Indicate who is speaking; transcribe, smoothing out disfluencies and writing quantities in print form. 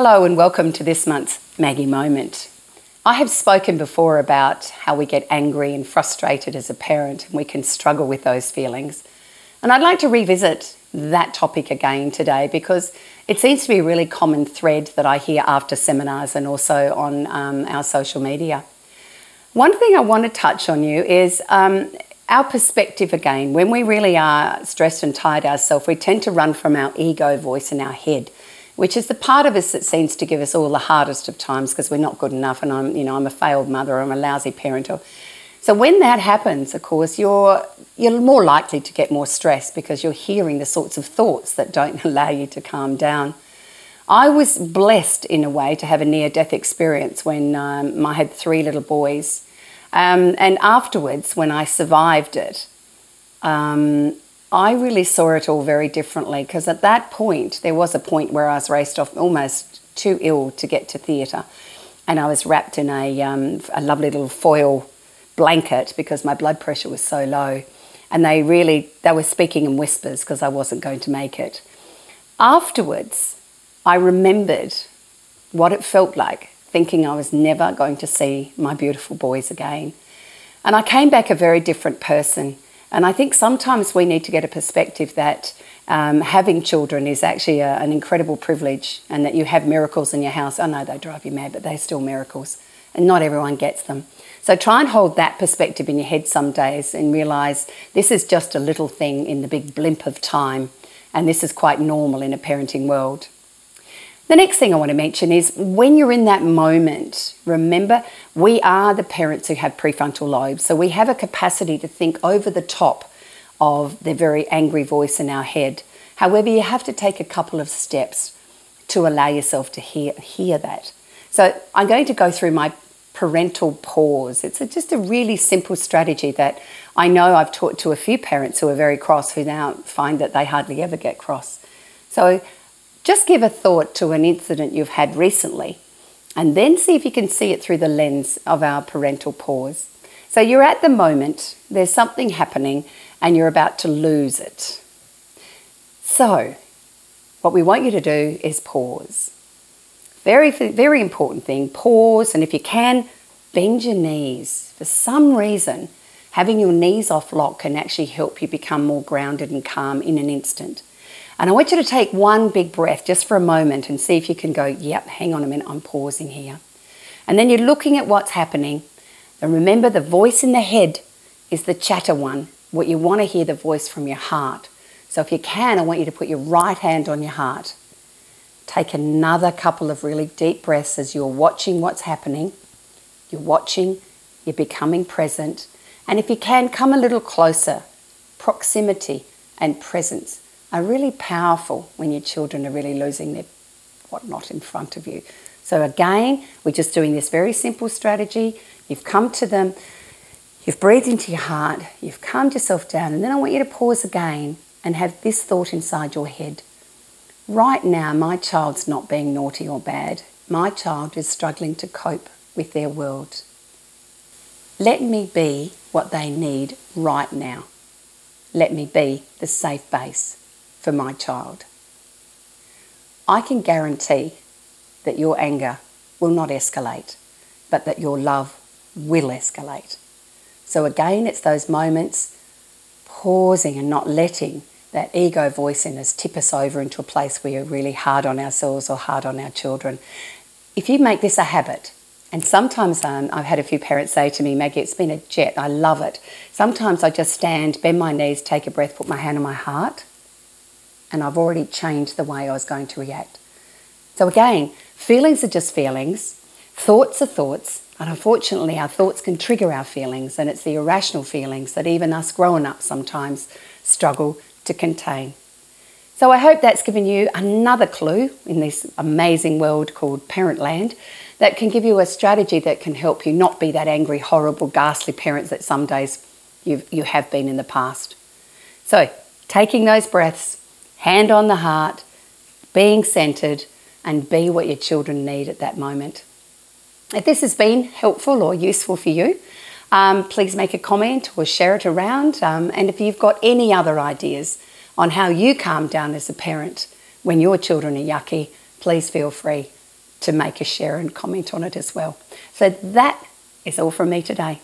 Speaker 1: Hello and welcome to this month's Maggie Moment. I have spoken before about how we get angry and frustrated as a parent and we can struggle with those feelings. And I'd like to revisit that topic again today because it seems to be a really common thread that I hear after seminars and also on our social media. One thing I want to touch on you is our perspective again. When we really are stressed and tired ourselves, we tend to run from our ego voice in our head, which is the part of us that seems to give us all the hardest of times because we're not good enough and I'm a failed mother, or I'm a lousy parent. So when that happens, of course, you're more likely to get more stressed because you're hearing the sorts of thoughts that don't allow you to calm down. I was blessed in a way to have a near-death experience when I had 3 little boys. And afterwards, when I survived it, I really saw it all very differently because at that point, there was a point where I was raced off almost too ill to get to theatre. And I was wrapped in a lovely little foil blanket because my blood pressure was so low. And they were speaking in whispers because I wasn't going to make it. Afterwards, I remembered what it felt like thinking I was never going to see my beautiful boys again. And I came back a very different person. And I think sometimes we need to get a perspective that having children is actually an incredible privilege, and that you have miracles in your house. I know they drive you mad, but they're still miracles, and not everyone gets them. So try and hold that perspective in your head some days and realise this is just a little thing in the big blimp of time, and this is quite normal in a parenting world. The next thing I want to mention is when you're in that moment, remember we are the parents who have prefrontal lobes. So we have a capacity to think over the top of the very angry voice in our head. However, you have to take a couple of steps to allow yourself to hear that. So I'm going to go through my parental pause. It's just a really simple strategy that I know I've taught to a few parents who are very cross, who now find that they hardly ever get cross. So just give a thought to an incident you've had recently and then see if you can see it through the lens of our parental pause. So you're at the moment, there's something happening and you're about to lose it. So what we want you to do is pause. Very, very important thing, pause, and if you can, bend your knees. For some reason, having your knees off lock can actually help you become more grounded and calm in an instant. And I want you to take one big breath just for a moment and see if you can go, yep, hang on a minute, I'm pausing here. And then you're looking at what's happening. And remember, the voice in the head is the chatter one. What you want to hear, the voice from your heart. So if you can, I want you to put your right hand on your heart. Take another couple of really deep breaths as you're watching what's happening. You're watching, you're becoming present. And if you can, come a little closer. Proximity and presence are really powerful when your children are really losing their whatnot in front of you. So again, we're just doing this very simple strategy. You've come to them, you've breathed into your heart, you've calmed yourself down, and then I want you to pause again and have this thought inside your head. Right now, my child's not being naughty or bad. My child is struggling to cope with their world. Let me be what they need right now. Let me be the safe base for my child. I can guarantee that your anger will not escalate, but that your love will escalate. So again, it's those moments, pausing and not letting that ego voice in us tip us over into a place where you're really hard on ourselves or hard on our children. If you make this a habit, and sometimes I've had a few parents say to me, Maggie, it's been a jet, I love it. Sometimes I just stand, bend my knees, take a breath, put my hand on my heart, and I've already changed the way I was going to react. So again, feelings are just feelings, thoughts are thoughts, and unfortunately our thoughts can trigger our feelings, and it's the irrational feelings that even us grown-ups sometimes struggle to contain. So I hope that's given you another clue in this amazing world called Parent Land that can give you a strategy that can help you not be that angry, horrible, ghastly parent that some days you have been in the past. So taking those breaths, hand on the heart, being centred, and be what your children need at that moment. If this has been helpful or useful for you, please make a comment or share it around. And if you've got any other ideas on how you calm down as a parent when your children are yucky, please feel free to make a share and comment on it as well. So that is all from me today.